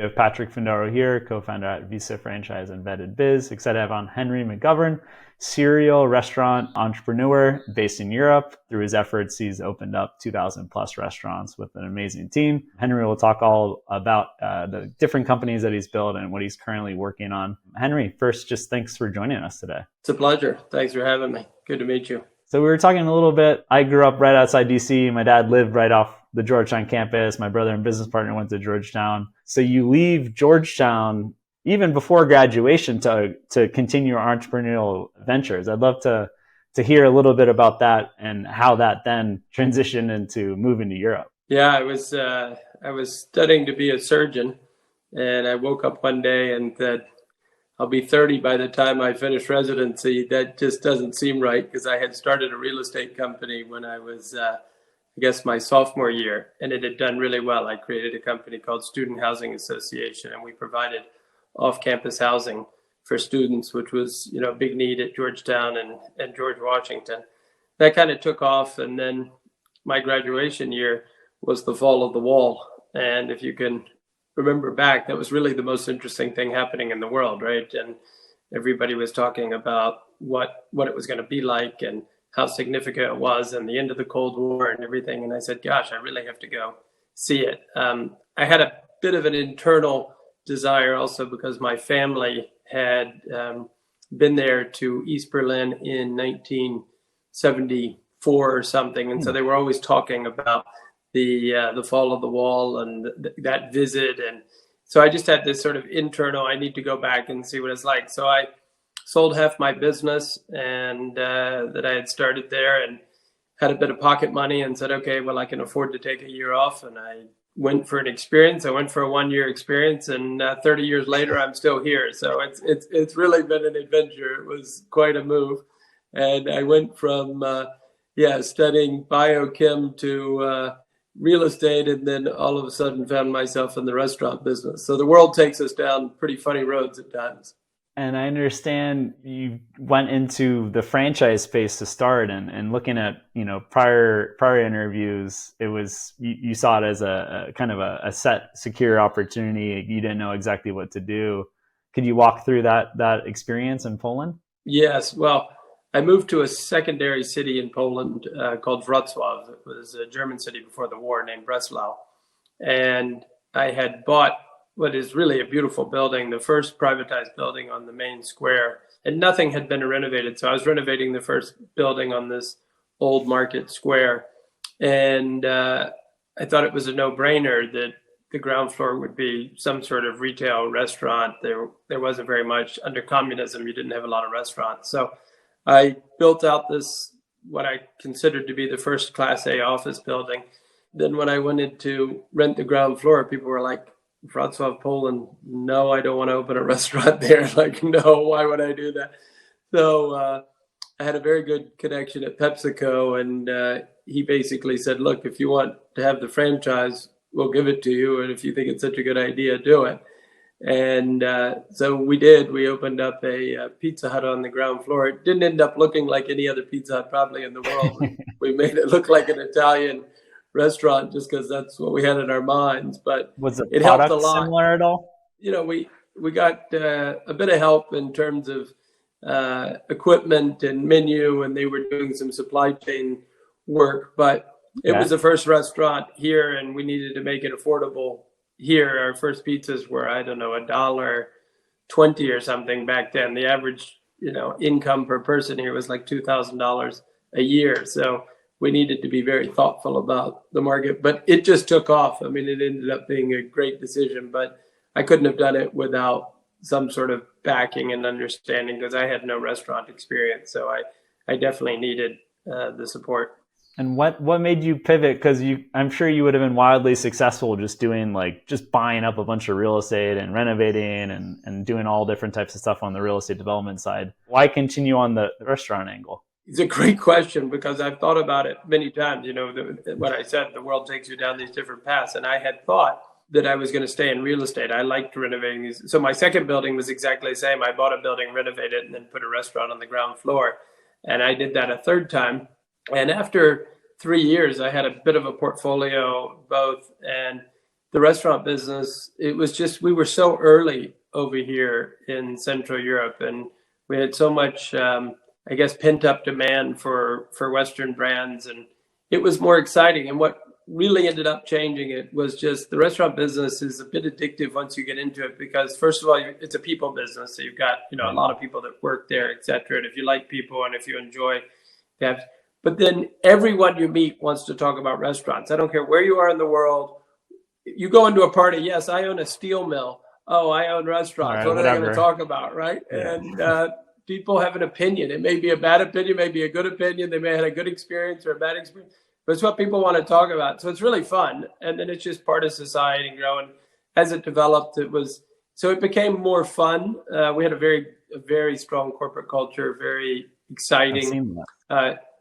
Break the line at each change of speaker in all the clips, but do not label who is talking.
We have Patrick Findaro here, co-founder at Visa Franchise and Vetted Biz. Excited to have on Henry McGovern, serial restaurant entrepreneur based in Europe. Through his efforts, he's opened up 2,000 plus restaurants with an amazing team. Henry will talk all about the different companies that he's built and what he's currently working on. Henry, first, just thanks for joining us today.
It's a pleasure. Thanks for having me. Good to meet you.
So we were talking a little bit. I grew up right outside DC. My dad lived right off the Georgetown campus. My brother and business partner went to Georgetown. So you leave Georgetown even before graduation to continue your entrepreneurial ventures. I'd love to hear a little bit about that and how that then transitioned into moving to Europe.
Yeah, I was studying to be a surgeon, and I woke up one day and said, I'll be 30 by the time I finish residency. That just doesn't seem right, because I had started a real estate company when I was, my sophomore year, and it had done really well. I created a company called Student Housing Association, and we provided off-campus housing for students, which was, a big need at Georgetown and George Washington. That kind of took off, and then my graduation year was the fall of the wall. And if you can remember back, that was really the most interesting thing happening in the world, right? And everybody was talking about what it was going to be like and how significant it was, and the end of the Cold War and everything. And I said, gosh, I really have to go see it. I had a bit of an internal desire also, because my family had been there to East Berlin in 1974 or something. And so they were always talking about the fall of the wall and that visit. And so I just had this sort of internal, I need to go back and see what it's like. So I sold half my business and that I had started there, and had a bit of pocket money, and said, okay, well, I can afford to take a year off. And I went for an experience. I went for a 1-year experience, and 30 years later, I'm still here. So it's really been an adventure. It was quite a move. And I went from, studying biochem to real estate, and then all of a sudden found myself in the restaurant business. So the world takes us down pretty funny roads at times.
And I understand you went into the franchise space to start, and looking at, prior interviews, it was, you saw it as a kind of a set, secure opportunity. You didn't know exactly what to do. Could you walk through that experience in Poland?
Yes. Well, I moved to a secondary city in Poland called Wrocław. It was a German city before the war named Breslau. And I had bought what is really a beautiful building, the first privatized building on the main square, and nothing had been renovated. So I was renovating the first building on this old market square. And I thought it was a no-brainer that the ground floor would be some sort of retail restaurant. There wasn't very much. Under communism, you didn't have a lot of restaurants. So I built out this, what I considered to be the first Class A office building. Then when I wanted to rent the ground floor, people were like, Wrocław, Poland, no, I don't want to open a restaurant there. Like, no, why would I do that? So I had a very good connection at PepsiCo, and he basically said, look, if you want to have the franchise, we'll give it to you. And if you think it's such a good idea, do it. And so we did. We opened up a Pizza Hut on the ground floor. It didn't end up looking like any other Pizza Hut probably in the world. We made it look like an Italian restaurant just because that's what we had in our minds. But
was
it helped a lot.
Similar at all?
We got a bit of help in terms of equipment and menu, and they were doing some supply chain work. But it was the first restaurant here, and we needed to make it affordable here. Our first pizzas were, I don't know, $1.20 or something back then. The average, income per person here was like $2,000 a year. So we needed to be very thoughtful about the market, but it just took off. I mean, it ended up being a great decision, but I couldn't have done it without some sort of backing and understanding, because I had no restaurant experience. So I definitely needed the support.
And what made you pivot? Because I'm sure you would have been wildly successful just buying up a bunch of real estate and renovating and doing all different types of stuff on the real estate development side. Why continue on the restaurant angle?
It's a great question, because I've thought about it many times. What I said, the world takes you down these different paths. And I had thought that I was going to stay in real estate. I liked renovating these. So my second building was exactly the same. I bought a building, renovated it, and then put a restaurant on the ground floor. And I did that a third time. And after 3 years, I had a bit of a portfolio both. And the restaurant business, it was just, we were so early over here in Central Europe, and we had so much, I guess, pent up demand for Western brands, and it was more exciting. And what really ended up changing it was just the restaurant business is a bit addictive once you get into it, because first of all, it's a people business. So you've got, a lot of people that work there, et cetera. And if you like people and if you enjoy that, but then everyone you meet wants to talk about restaurants. I don't care where you are in the world. You go into a party, yes, I own a steel mill. Oh, I own restaurants.
Right,
what are they going to talk about, right? Yeah. And people have an opinion. It may be a bad opinion, may be a good opinion. They may have had a good experience or a bad experience, but it's what people want to talk about. So it's really fun. And then it's just part of society and growing. As it developed, it became more fun. We had a very strong corporate culture, very exciting,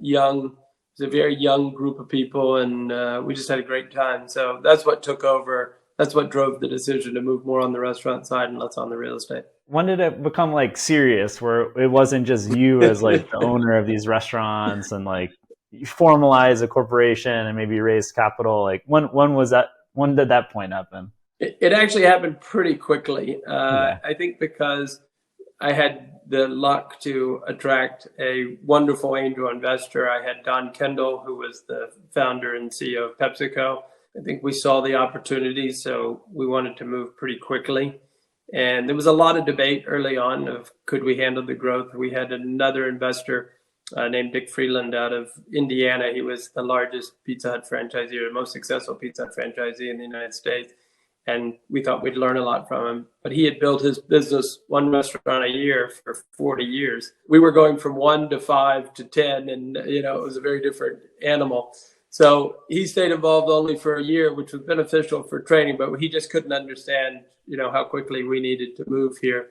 young. It was a very young group of people, and we just had a great time. So that's what took over. That's what drove the decision to move more on the restaurant side and less on the real estate.
When did it become like serious, where it wasn't just you as like the owner of these restaurants and like you formalize a corporation and maybe raise capital? Like when was that? When did that point happen?
It actually happened pretty quickly. I think because I had the luck to attract a wonderful angel investor. I had Don Kendall, who was the founder and CEO of PepsiCo. I think we saw the opportunity, so we wanted to move pretty quickly. And there was a lot of debate early on of could we handle the growth. We had another investor named Dick Freeland out of Indiana. He was the largest Pizza Hut franchisee, or the most successful Pizza Hut franchisee in the United States. And we thought we'd learn a lot from him. But he had built his business one restaurant a year for 40 years. We were going from 1 to 5 to 10, and it was a very different animal. So he stayed involved only for a year, which was beneficial for training, but he just couldn't understand, how quickly we needed to move here.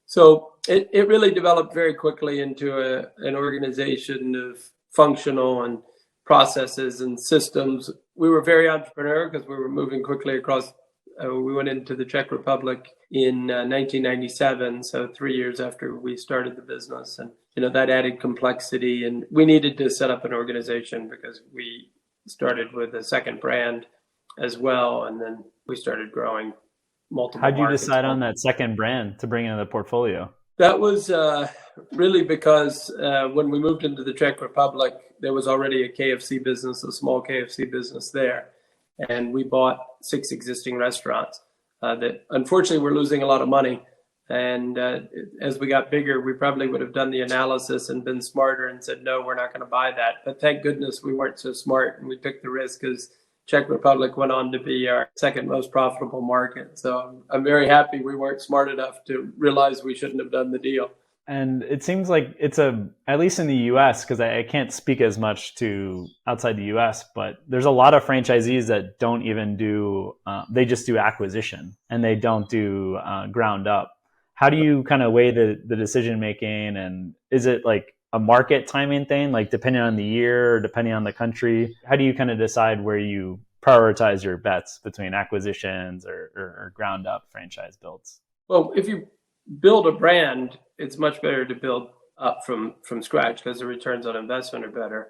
So it really developed very quickly into an organization of functional and processes and systems. We were very entrepreneurial because we were moving quickly across. We went into the Czech Republic in 1997, so 3 years after we started the business. And, that added complexity. And we needed to set up an organization because we started with a second brand as well. And then we started growing multiple
markets. How'd you decide on that second brand to bring into the portfolio?
That was really because when we moved into the Czech Republic, there was already a KFC business, a small KFC business there. And we bought 6 existing restaurants that unfortunately were losing a lot of money. And as we got bigger, we probably would have done the analysis and been smarter and said, no, we're not going to buy that. But thank goodness we weren't so smart and we took the risk, because Czech Republic went on to be our second most profitable market. So I'm very happy we weren't smart enough to realize we shouldn't have done the deal.
And it seems like it's at least in the US, because I can't speak as much to outside the US, but there's a lot of franchisees that don't even do, they just do acquisition and they don't do ground up. How do you kind of weigh the decision making? And is it like a market timing thing, like depending on the year or depending on the country? How do you kind of decide where you prioritize your bets between acquisitions or ground up franchise builds?
Well, if you build a brand, it's much better to build up from scratch because the returns on investment are better.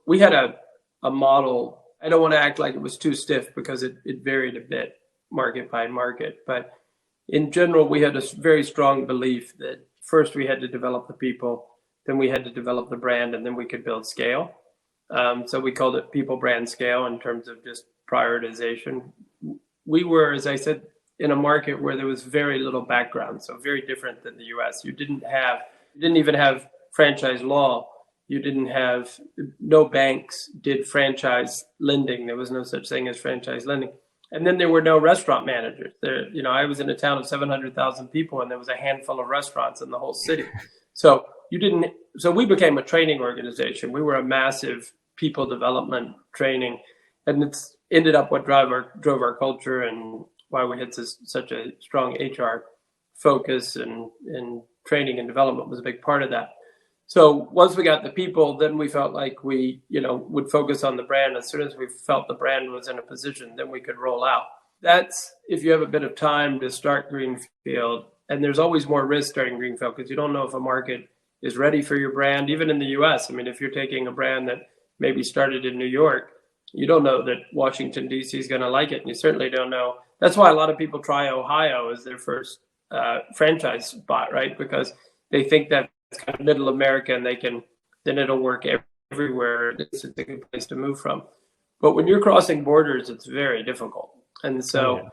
We had a model. I don't want to act like it was too stiff because it varied a bit market by market. But in general, we had a very strong belief that first we had to develop the people, then we had to develop the brand, and then we could build scale. So we called it people, brand, scale in terms of just prioritization. We were, as I said, in a market where there was very little background, so very different than the US. You didn't even have franchise law. No banks did franchise lending. There was no such thing as franchise lending. And then there were no restaurant managers. I was in a town of 700,000 people and there was a handful of restaurants in the whole city. So we became a training organization. We were a massive people development training, and it's ended up what drove our culture and why we had such a strong HR focus, and training and development was a big part of that. So once we got the people, then we felt like we, would focus on the brand. As soon as we felt the brand was in a position, then we could roll out. That's if you have a bit of time to start greenfield. And there's always more risk starting greenfield because you don't know if a market is ready for your brand. Even in the US, if you're taking a brand that maybe started in New York, you don't know that Washington, D.C. is going to like it. And you certainly don't know. That's why a lot of people try Ohio as their first franchise spot, right? Because they think that it's kind of middle America and then it'll work everywhere. It's a good place to move from. But when you're crossing borders, it's very difficult. And so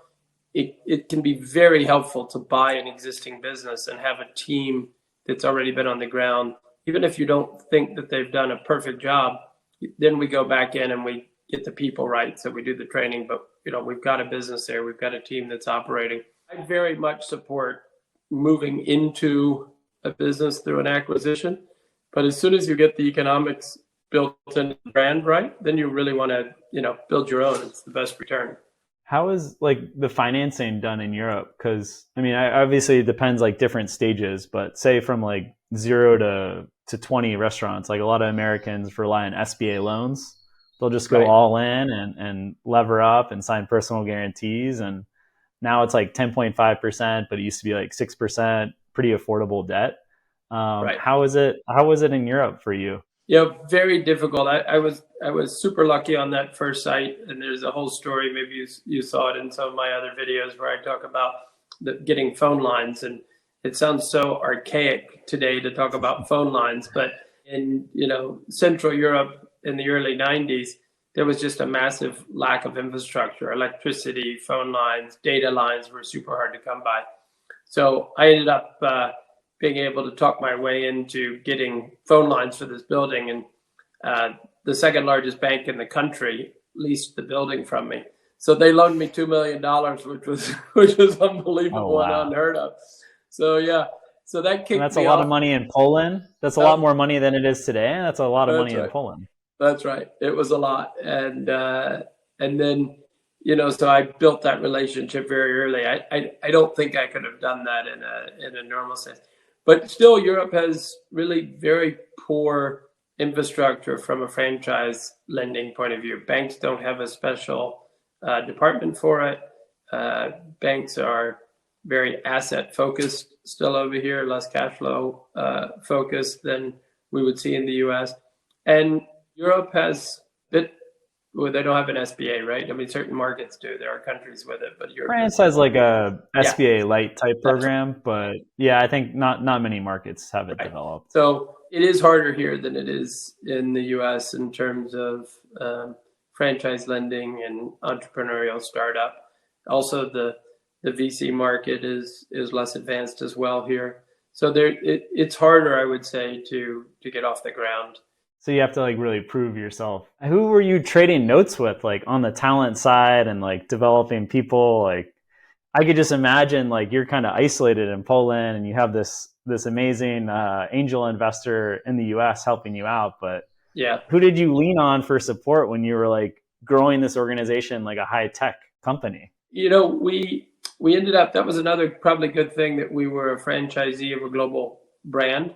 it can be very helpful to buy an existing business and have a team that's already been on the ground. Even if you don't think that they've done a perfect job, then we go back in and we get the people right. So we do the training, but we've got a business there. We've got a team that's operating. I very much support moving into a business through an acquisition. But as soon as you get the economics built into the brand right, then you really want to, build your own. It's the best return.
How is like the financing done in Europe? Because obviously it depends like different stages, but say from like 0 to 20 restaurants, like a lot of Americans rely on SBA loans. They'll just go all in and lever up and sign personal guarantees. And now it's like 10.5%, but it used to be like 6%, pretty affordable debt. How is it in Europe for you?
Very difficult. I was super lucky on that first site, and there's a whole story. Maybe you saw it in some of my other videos where I talk about getting phone lines, and it sounds so archaic today to talk about phone lines, but in Central Europe in the early 90s, there was just a massive lack of infrastructure. Electricity, phone lines, data lines were super hard to come by. So I ended up being able to talk my way into getting phone lines for this building. And the second largest bank in the country leased the building from me. So they loaned me $2 million, which was unbelievable and unheard of. So so that kicked me off.
That's a lot of money in Poland. That's a lot more money than it is today. That's a lot of money in Poland.
That's right. It was a lot. And then, so I built that relationship very early. I don't think I could have done that in a normal sense. But still, Europe has really very poor infrastructure from a franchise lending point of view. Banks don't have a special department for it. Banks are very asset focused still over here, less cash flow focused than we would see in the US. And Europe has they don't have an SBA, right? I mean, certain markets do. There are countries with it, but Europe.
France has like a SBA light type program, but I think not many markets have it developed.
So it is harder here than it is in the US in terms of franchise lending and entrepreneurial startup. Also, the VC market is less advanced as well here. So it's harder, I would say, to get off the ground.
So you have to like really prove yourself. Who were you trading notes with, like on the talent side and like developing people? Like I could just imagine like you're kind of isolated in Poland and you have this amazing angel investor in the US helping you out. But who did you lean on for support when you were like growing this organization like a high tech company?
We ended up, that was another probably good thing that we were a franchisee of a global brand.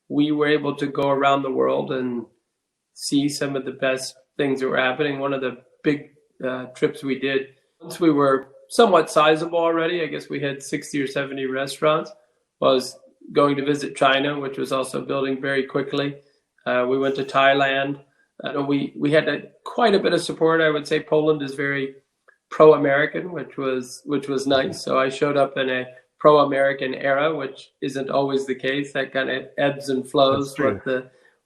We were able to go around the world and see some of the best things that were happening. One of the big trips we did, once we were somewhat sizable already, I guess we had 60 or 70 restaurants, was going to visit China, which was also building very quickly. We went to Thailand. We had quite a bit of support. I would say Poland is very pro-American, which was nice. So I showed up in a pro-American era, which isn't always the case. That kind of ebbs and flows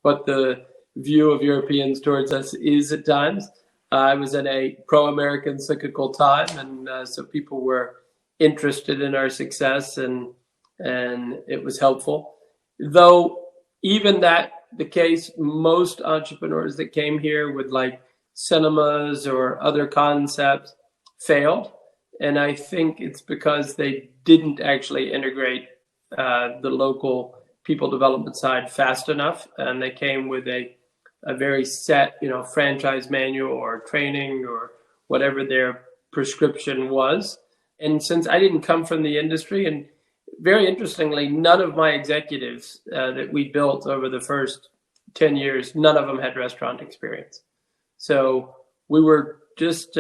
what the view of Europeans towards us is at times. I was in a pro-American cyclical time, and so people were interested in our success, and it was helpful. Though even that the case, most entrepreneurs that came here with like cinemas or other concepts failed. And I think it's because they didn't actually integrate the local people development side fast enough. And they came with a very set, franchise manual or training or whatever their prescription was. And since I didn't come from the industry, and very interestingly, none of my executives that we built over the first 10 years, none of them had restaurant experience. So we were just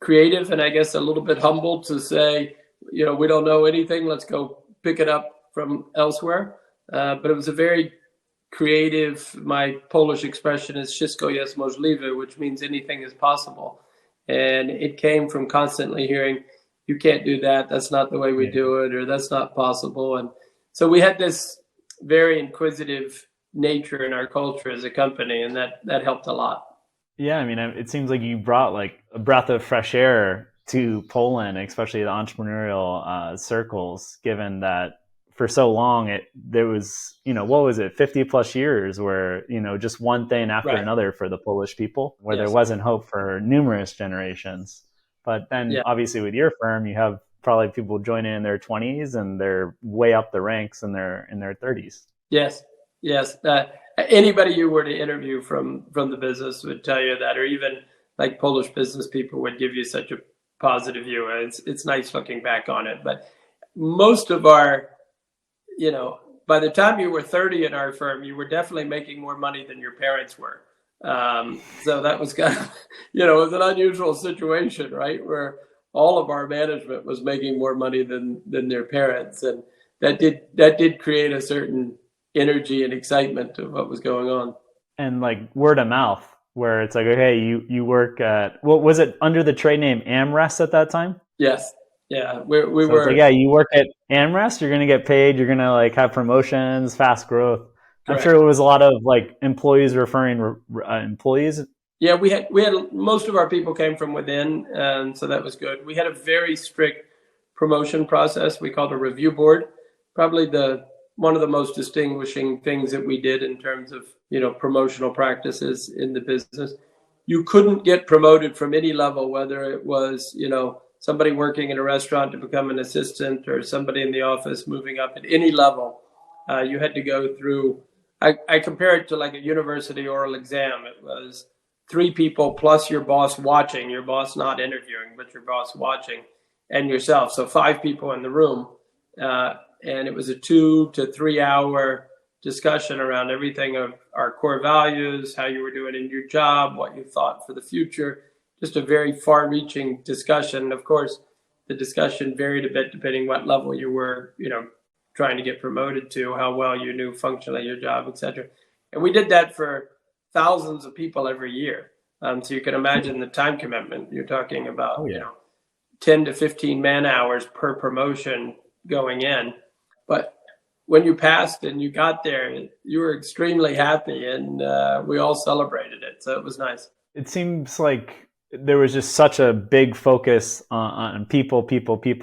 creative and I guess a little bit humble to say, we don't know anything. Let's go pick it up from elsewhere. But it was a very creative. My Polish expression is "Wszystko jest możliwe," which means anything is possible. And it came from constantly hearing, "You can't do that. That's not the way we do it," or "That's not possible." And so we had this very inquisitive nature in our culture as a company, and that helped a lot.
Yeah, I mean, it seems like you brought like a breath of fresh air to Poland, especially the entrepreneurial circles, given that for so long there was, what was it, 50 plus years where, just one thing after another for the Polish people, where there wasn't hope for numerous generations. But then obviously with your firm, you have probably people joining in their 20s and they're way up the ranks in their 30s.
Yes. Anybody you were to interview from the business would tell you that, or even like Polish business people would give you such a positive view. It's nice looking back on it. But most of our, by the time you were 30 in our firm, you were definitely making more money than your parents were. So that was kind of, it was an unusual situation, right? Where all of our management was making more money than their parents. And that did create a certain energy and excitement of what was going on.
And like word of mouth, where it's like, okay, you work at, what was it, under the trade name Amrest at that time?
Yes. Yeah. We were.
It's like, yeah, you work at Amrest, you're going to get paid, you're going to like have promotions, fast growth. Correct. I'm sure it was a lot of like employees referring employees.
Yeah, we had most of our people came from within, and so that was good. We had a very strict promotion process. We called a review board. Probably one of the most distinguishing things that we did in terms of, promotional practices in the business. You couldn't get promoted from any level, whether it was, somebody working in a restaurant to become an assistant or somebody in the office moving up at any level. You had to go through, I compare it to like a university oral exam. It was 3 people plus your boss watching, your boss not interviewing, but your boss watching, and yourself. So 5 people in the room. And it was a 2 to 3 hour discussion around everything of our core values, how you were doing in your job, what you thought for the future, just a very far-reaching discussion. Of course, the discussion varied a bit depending what level you were, trying to get promoted to, how well you knew functionally your job, et cetera. And we did that for thousands of people every year. So you can imagine the time commitment. You're talking about, 10 to 15 man hours per promotion going in. But when you passed and you got there, you were extremely happy, and we all celebrated it. So it was nice.
It seems like there was just such a big focus on people.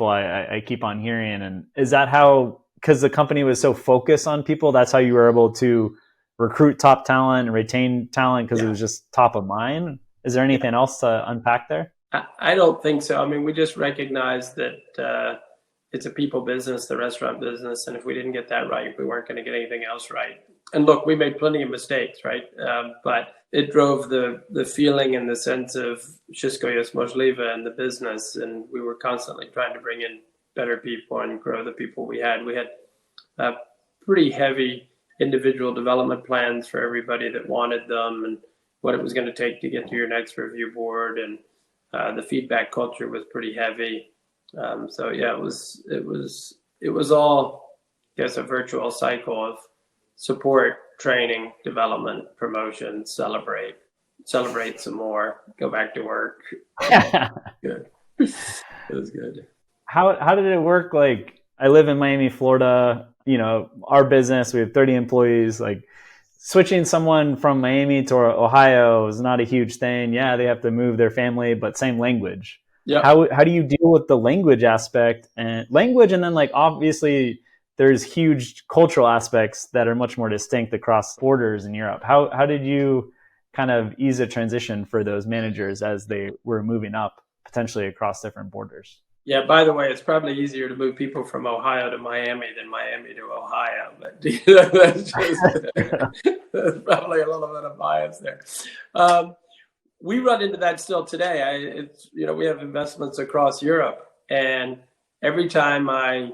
I keep on hearing. And is that how, because the company was so focused on people, that's how you were able to recruit top talent and retain talent, because it was just top of mind? Is there anything else to unpack there?
I don't think so. I mean, we just recognized that it's a people business, the restaurant business. And if we didn't get that right, we weren't going to get anything else right. And look, we made plenty of mistakes, right? But it drove the feeling and the sense of Wszystko jest możliwe in the business. And we were constantly trying to bring in better people and grow the people we had. We had pretty heavy individual development plans for everybody that wanted them, and what it was going to take to get to your next review board. And the feedback culture was pretty heavy. So yeah, it was all, I guess, a virtual cycle of support, training, development, promotion, celebrate some more, go back to work. Good. It was good.
How did it work? Like, I live in Miami, Florida. Our business, we have 30 employees. Like, switching someone from Miami to Ohio is not a huge thing. Yeah, they have to move their family, but same language. Yeah. How do you deal with the language aspect and then like obviously there's huge cultural aspects that are much more distinct across borders in Europe. How did you kind of ease a transition for those managers as they were moving up potentially across different borders?
Yeah, by the way, it's probably easier to move people from Ohio to Miami than Miami to Ohio, but that's there's probably a little bit of bias there. We run into that still today. We have investments across Europe, and every time I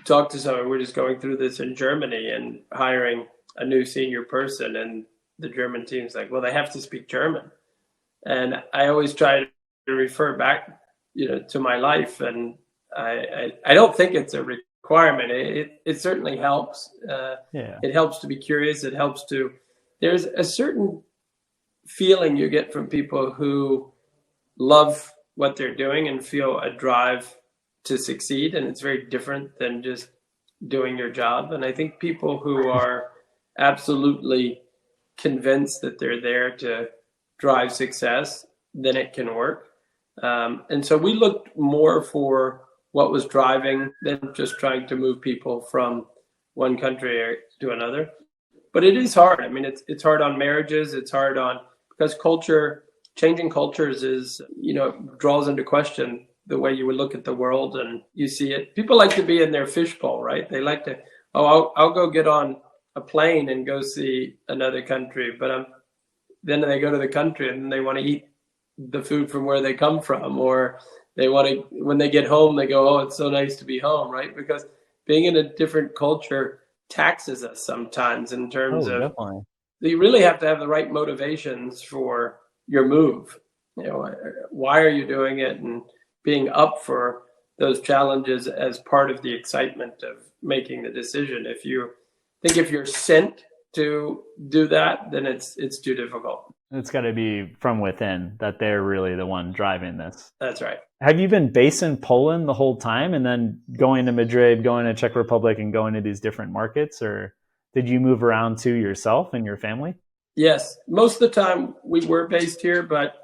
talk to someone, we're just going through this in Germany and hiring a new senior person, and the German team's like, well, they have to speak German. And I always try to refer back, to my life. And I don't think it's a requirement. It certainly helps.
Yeah.
It helps to be curious. It helps to, there's a certain feeling you get from people who love what they're doing and feel a drive to succeed. And it's very different than just doing your job. And I think people who are absolutely convinced that they're there to drive success, then it can work. And so we looked more for what was driving than just trying to move people from one country to another. But it is hard. I mean, it's hard on marriages. It's hard on, because changing cultures is, draws into question the way you would look at the world, and you see it. People like to be in their fishbowl, right? They like to, I'll go get on a plane and go see another country, but then they go to the country and they want to eat the food from where they come from, or they want to, when they get home, they go, oh, it's so nice to be home, right? Because being in a different culture taxes us sometimes in terms of,
definitely.
You really have to have the right motivations for your move. Why are you doing it, and being up for those challenges as part of the excitement of making the decision. If you're sent to do that, then it's too difficult.
It's got to be from within, that they're really the one driving this.
That's right.
Have you been based in Poland the whole time, and then going to Madrid, going to Czech Republic, and going to these different markets? Or did you move around too yourself and your family?
Yes. Most of the time we were based here, but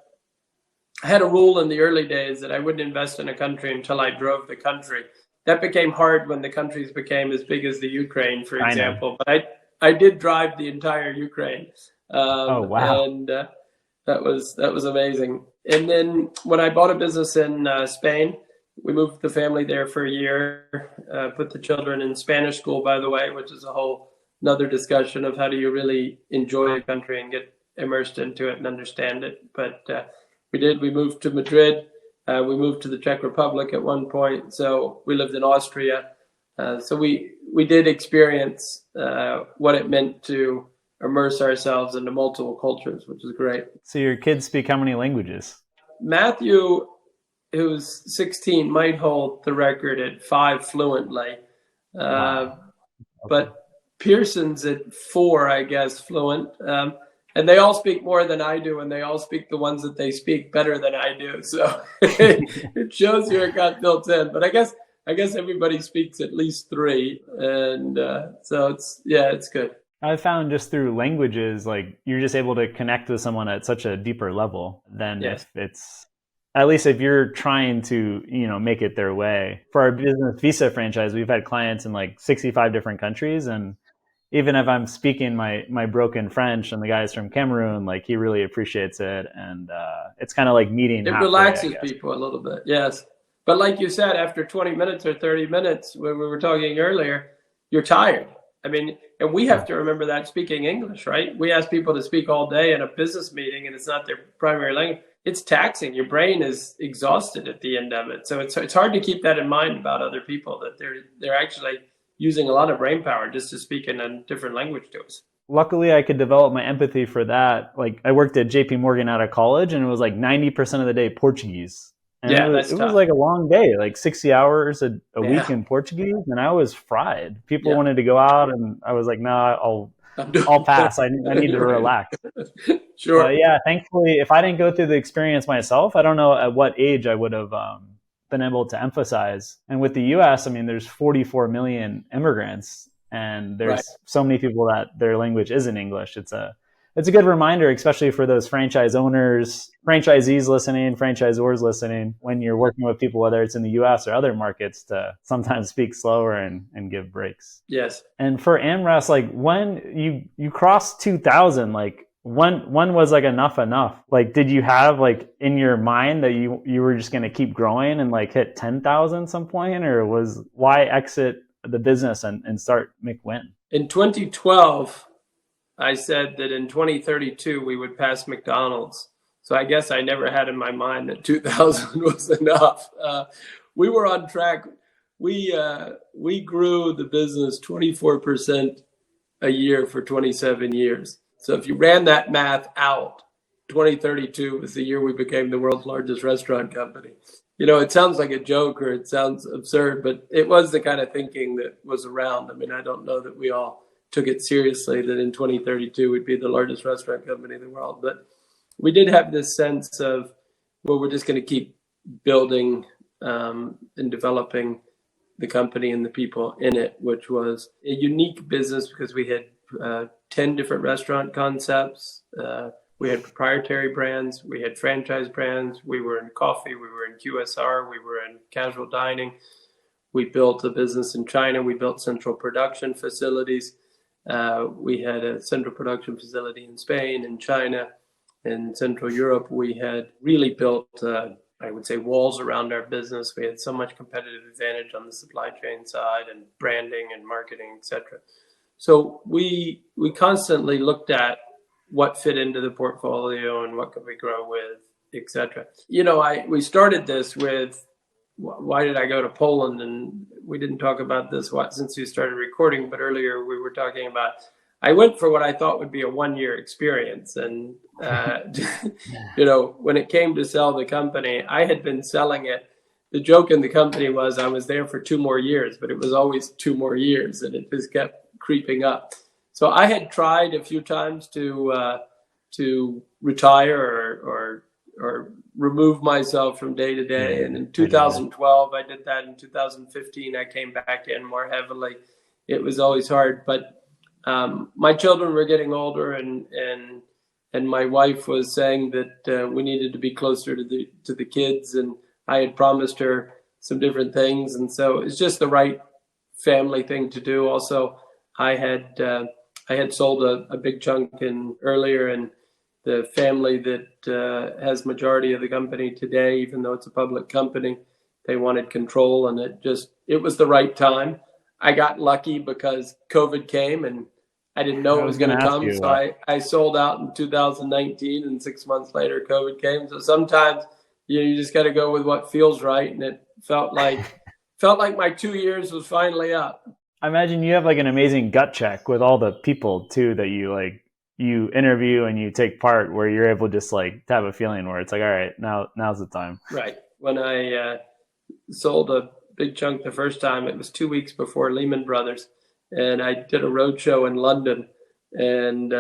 I had a rule in the early days that I wouldn't invest in a country until I drove the country. That became hard when the countries became as big as the Ukraine, for example. But I did drive the entire Ukraine.
Oh, wow.
And that was amazing. And then when I bought a business in Spain, we moved the family there for a year, put the children in Spanish school, by the way, which is a whole another discussion of how do you really enjoy a country and get immersed into it and understand it. But we moved to Madrid. We moved to the Czech Republic at one point. So we lived in Austria. So we did experience what it meant to immerse ourselves into multiple cultures, which is great.
So your kids speak how many languages?
Matthew, who's 16, might hold the record at 5 fluently.
Wow. Okay.
But Pearson's at 4, I guess, fluent. And they all speak more than I do, and they all speak the ones that they speak better than I do. So it shows you it got built in. But I guess everybody speaks at least 3. And so it's good.
I found just through languages, like you're just able to connect with someone at such a deeper level than if it's, at least if you're trying to, make it their way. For our business visa franchise, we've had clients in like 65 different countries. And even if I'm speaking my broken French and the guy's from Cameroon, like he really appreciates it. And it's kind of like meeting halfway,
relaxes people a little bit. Yes. But like you said, after 20 minutes or 30 minutes, when we were talking earlier, you're tired. I mean, and we have to remember that speaking English, right? We ask people to speak all day in a business meeting and it's not their primary language. It's taxing. Your brain is exhausted at the end of it. So it's hard to keep that in mind about other people, that they're actually using a lot of brain power just to speak in a different language to us.
Luckily, I could develop my empathy for that. Like I worked at JP Morgan out of college, and it was like 90% of the day Portuguese. And it was like a long day, like 60 hours a week in Portuguese, and I was fried. People wanted to go out, and I was like, no, I'll pass. I need to relax.
Sure.
But yeah, thankfully, if I didn't go through the experience myself, I don't know at what age I would have been able to emphasize. And with the U.S., I mean, there's 44 million immigrants, and there's so many people that their language isn't English. It's a good reminder, especially for those franchise owners, franchisees listening, franchisors listening, when you're working with people, whether it's in the US or other markets, to sometimes speak slower and give breaks.
Yes.
And for AmRest, like when you crossed 2,000, like when was like enough? Like, did you have like in your mind that you were just going to keep growing and like hit 10,000 some point, or why exit the business and start McWin?
In 2012, I said that in 2032, we would pass McDonald's. So I guess I never had in my mind that 2,000 was enough. We were on track. We grew the business 24% a year for 27 years. So if you ran that math out, 2032 was the year we became the world's largest restaurant company. It sounds like a joke or it sounds absurd, but it was the kind of thinking that was around. I mean, I don't know that we all took it seriously that in 2032 we'd be the largest restaurant company in the world. But we did have this sense of, well, we're just going to keep building and developing the company and the people in it, which was a unique business because we had 10 different restaurant concepts. We had proprietary brands, we had franchise brands, we were in coffee, we were in QSR, we were in casual dining. We built a business in China, we built central production facilities. We had a central production facility in Spain, in China, in Central Europe. We had really built, I would say, walls around our business. We had so much competitive advantage on the supply chain side and branding and marketing, et cetera. So we constantly looked at what fit into the portfolio and what could we grow with, et cetera. We started this with, why did I go to Poland? And we didn't talk about this since you started recording, but earlier we were talking about, I went for what I thought would be a 1-year experience. And, when it came to sell the company, I had been selling it. The joke in the company was I was there for 2 more years, but it was always 2 more years and it just kept creeping up. So I had tried a few times to retire or remove myself from day to day. And in 2012, I did that. In 2015, I came back in more heavily. It was always hard, but my children were getting older, and my wife was saying that we needed to be closer to the kids, and I had promised her some different things, and so it's just the right family thing to do. Also, I had sold a big chunk earlier, and the family that has majority of the company today, even though it's a public company, they wanted control, and it was the right time. I got lucky because COVID came and I didn't know it was going to come. So I sold out in 2019, and 6 months later, COVID came. So sometimes you just got to go with what feels right. And it felt like my 2 years was finally up.
I imagine you have like an amazing gut check with all the people too that you interview and you take part, where you're able just like to have a feeling where it's like, all right, now's the time.
Right. When I sold a big chunk the first time, it was 2 weeks before Lehman Brothers, and I did a road show in London, and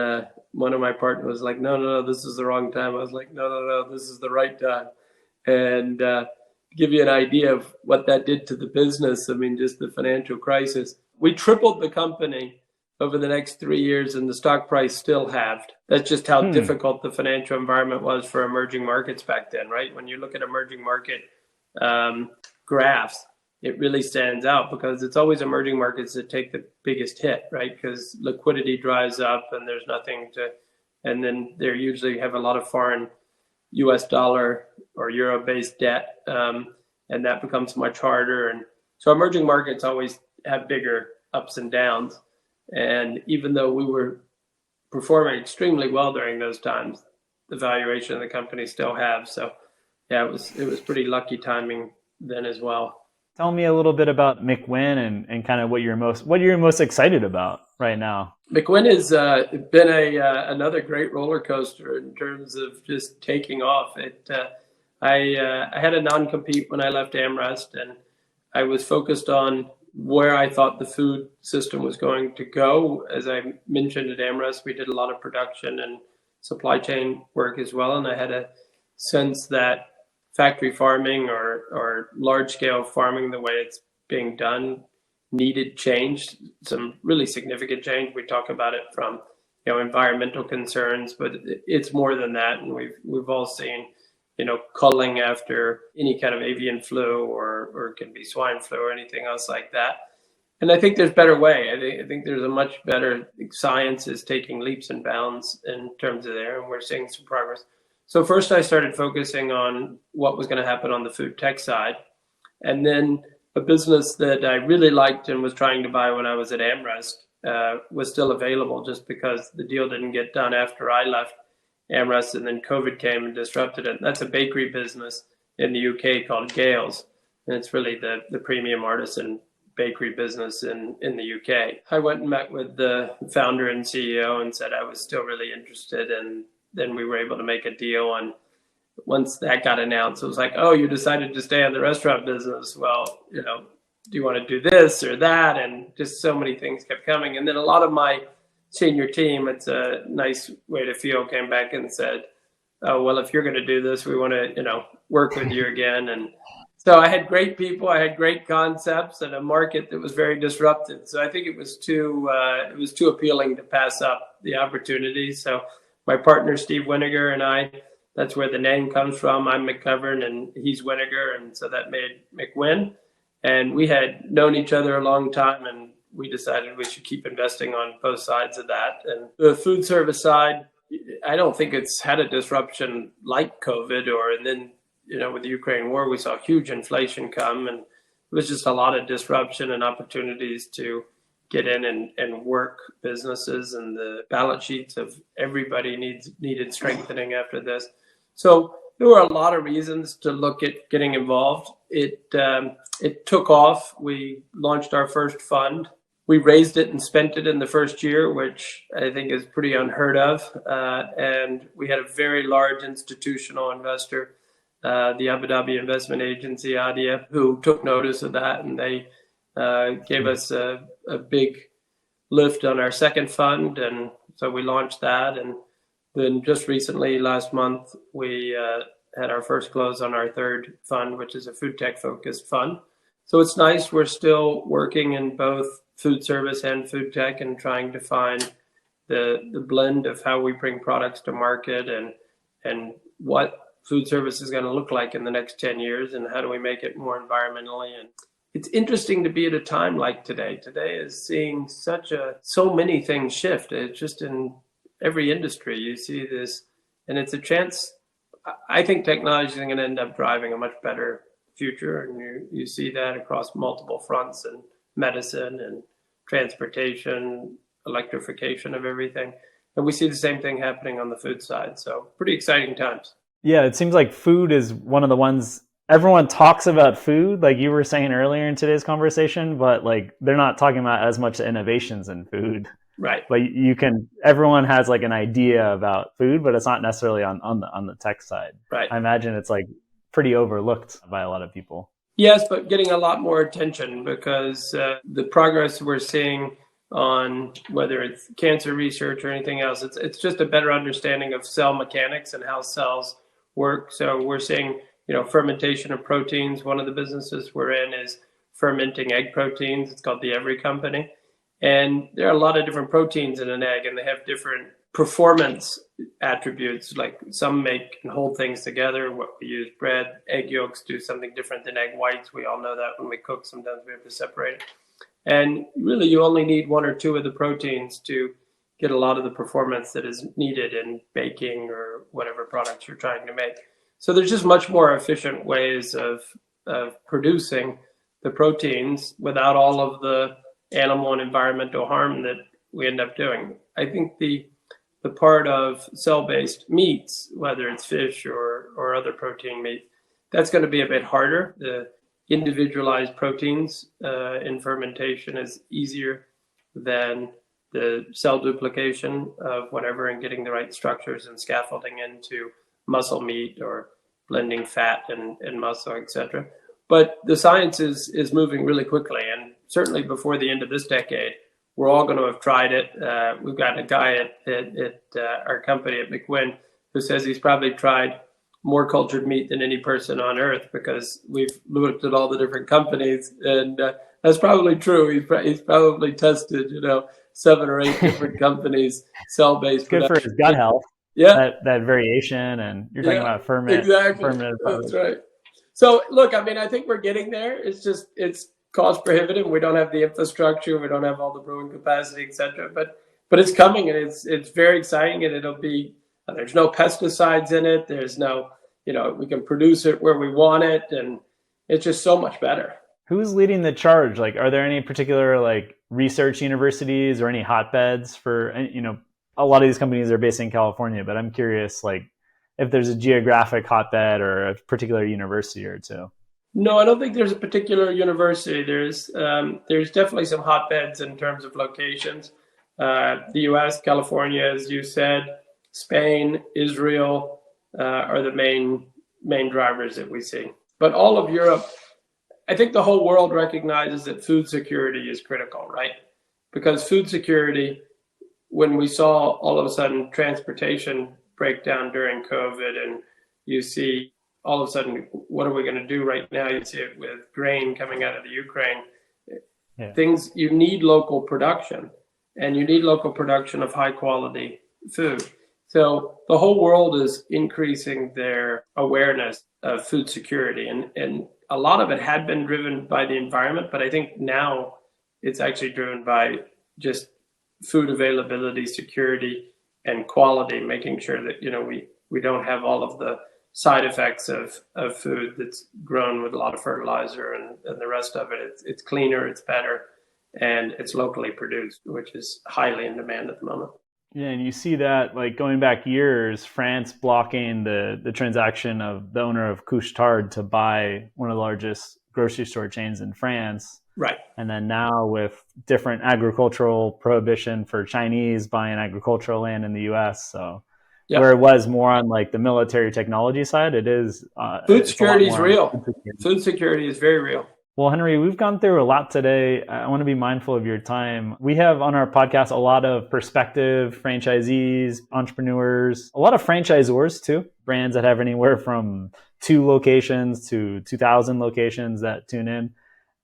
one of my partners was like, no, this is the wrong time. I was like, no, this is the right time. And to give you an idea of what that did to the business, I mean, just the financial crisis, we tripled the company over the next 3 years, and the stock price still halved. That's just how difficult the financial environment was for emerging markets back then, right? When you look at emerging market graphs, it really stands out because it's always emerging markets that take the biggest hit, right? Because liquidity dries up and there's nothing and then they usually have a lot of foreign US dollar or euro based debt, and that becomes much harder. And so emerging markets always have bigger ups and downs. And even though we were performing extremely well during those times, the valuation of the company still halved. So yeah, it was pretty lucky timing then as well.
Tell me a little bit about McWin and kind of what you're most excited about right now.
McWin has been another great roller coaster in terms of just taking off. I had a non-compete when I left AmRest, and I was focused on where I thought the food system was going to go. As I mentioned at AmRest, we did a lot of production and supply chain work as well, and I had a sense that factory farming or large-scale farming, the way it's being done, needed change, some really significant change. We talk about it from environmental concerns, but it's more than that. And we've all seen culling after any kind of avian flu or it can be swine flu or anything else like that. And I think there's a better way. I think there's a much better, science is taking leaps and bounds in terms of there, and we're seeing some progress. So first I started focusing on what was going to happen on the food tech side. And then a business that I really liked and was trying to buy when I was at AmRest was still available, just because the deal didn't get done after I left AmRest, and then COVID came and disrupted it. And that's a bakery business in the UK called Gales. And it's really the premium artisan bakery business in the UK. I went and met with the founder and CEO and said I was still really interested, and then we were able to make a deal. once that got announced, it was like, oh, you decided to stay in the restaurant business. Well, do you want to do this or that? And just so many things kept coming. And then a lot of my senior team, it's a nice way to feel, came back and said, oh, well, if you're going to do this, we want to, work with you again. And so I had great people, I had great concepts, and a market that was very disrupted. So I think it was too appealing to pass up the opportunity. So my partner, Steve Winiger, and I, that's where the name comes from. I'm McGovern and he's Winiger. And so that made McWin. And we had known each other a long time, and we decided we should keep investing on both sides of that. And the food service side, I don't think it's had a disruption like COVID, and then, with the Ukraine war, we saw huge inflation come, and it was just a lot of disruption and opportunities to get in and work businesses, and the balance sheets of everybody needed strengthening after this. So there were a lot of reasons to look at getting involved. It took off. We launched our first fund. We raised it and spent it in the first year, which I think is pretty unheard of. And we had a very large institutional investor, the Abu Dhabi investment agency, ADIA, who took notice of that, and they gave us a big lift on our second fund. And so we launched that. And then just recently, last month, we had our first close on our third fund, which is a food tech focused fund. So it's nice. We're still working in both food service and food tech and trying to find the blend of how we bring products to market and what food service is going to look like in the next 10 years and how do we make it more environmentally. And it's interesting to be at a time like today. Today is seeing so many things shift. It's just in every industry you see this, and it's a chance. I think technology is going to end up driving a much better future, and you see that across multiple fronts, and medicine and transportation, electrification of everything. And we see the same thing happening on the food side. So pretty exciting times.
Yeah, it seems like food is one of the ones everyone talks about food, like you were saying earlier in today's conversation, but like they're not talking about as much innovations in food.
Right.
But everyone has like an idea about food, but it's not necessarily on the tech side.
Right.
I imagine it's like pretty overlooked by a lot of people.
Yes, but getting a lot more attention because the progress we're seeing on whether it's cancer research or anything else, it's just a better understanding of cell mechanics and how cells work. So we're seeing, fermentation of proteins. One of the businesses we're in is fermenting egg proteins. It's called the Every Company. And there are a lot of different proteins in an egg, and they have different performance attributes. Like some make and hold things together. What we use, bread, egg yolks do something different than egg whites. We all know that when we cook, sometimes we have to separate it. And really, you only need one or two of the proteins to get a lot of the performance that is needed in baking or whatever products you're trying to make. So there's just much more efficient ways of producing the proteins without all of the animal and environmental harm that we end up doing. I think the part of cell-based meats, whether it's fish or other protein meat, that's going to be a bit harder. The individualized proteins in fermentation is easier than the cell duplication of whatever and getting the right structures and scaffolding into muscle meat or blending fat and muscle, etc. But the science is moving really quickly, and certainly before the end of this decade, we're all going to have tried it. We've got a guy at our company at McWin who says he's probably tried more cultured meat than any person on earth because we've looked at all the different companies, and that's probably true. He's probably tested, 7 or 8 different companies, cell-based.
Good for his gut health.
Yeah,
that variation, and you're talking about fermented.
That's right. So look, I think we're getting there. It's cost prohibitive. We don't have the infrastructure. We don't have all the brewing capacity, et cetera. But it's coming, and it's very exciting, and it'll be. There's no pesticides in it. There's no, we can produce it where we want it, and it's just so much better.
Who's leading the charge? Like, are there any particular research universities or any hotbeds for, a lot of these companies are based in California, but I'm curious, if there's a geographic hotbed or a particular university or two.
No, I don't think there's a particular university. There's definitely some hotbeds in terms of locations. The U.S., California, as you said, Spain, Israel, are the main drivers that we see. But all of Europe, I think the whole world recognizes that food security is critical, right? Because food security, when we saw all of a sudden transportation break down during COVID, and you see all of a sudden, what are we going to do right now? You see it with grain coming out of the Ukraine. Yeah. Things, you need local production, and you need local production of high quality food. So the whole world is increasing their awareness of food security. And a lot of it had been driven by the environment, but I think now it's actually driven by just food availability, security, and quality, making sure that, we don't have all of the side effects of food that's grown with a lot of fertilizer and the rest of it. It's cleaner, it's better, and it's locally produced, which is highly in demand at the moment.
Yeah, and you see that, like, going back years, France blocking the transaction of the owner of Couche-Tard to buy one of the largest grocery store chains in France.
Right.
And then now with different agricultural prohibition for Chinese buying agricultural land in the US. So yep. Where it was more on like the military technology side, it is
food security is real. Food security is very real.
Well, Henry, we've gone through a lot today. I want to be mindful of your time. We have on our podcast a lot of prospective franchisees, entrepreneurs, a lot of franchisors too, brands that have anywhere from 2 locations to 2,000 locations that tune in.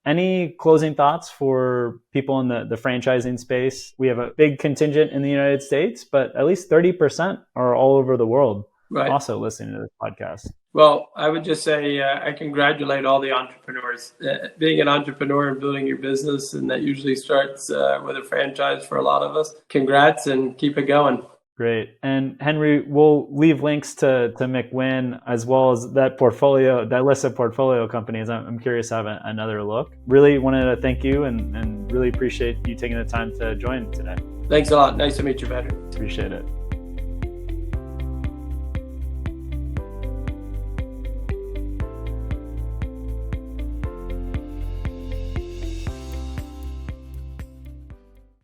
Any closing thoughts for people in the franchising space? We have a big contingent in the United States, but at least 30% are all over the world also listening to this podcast.
Well, I would just say I congratulate all the entrepreneurs. Being an entrepreneur and building your business, and that usually starts with a franchise for a lot of us. Congrats and keep it going.
Great. And Henry, we'll leave links to McWin as well as that list of portfolio companies. I'm curious to have another look. Really wanted to thank you and really appreciate you taking the time to join today.
Thanks a lot. Nice to meet you, Patrick.
Appreciate it.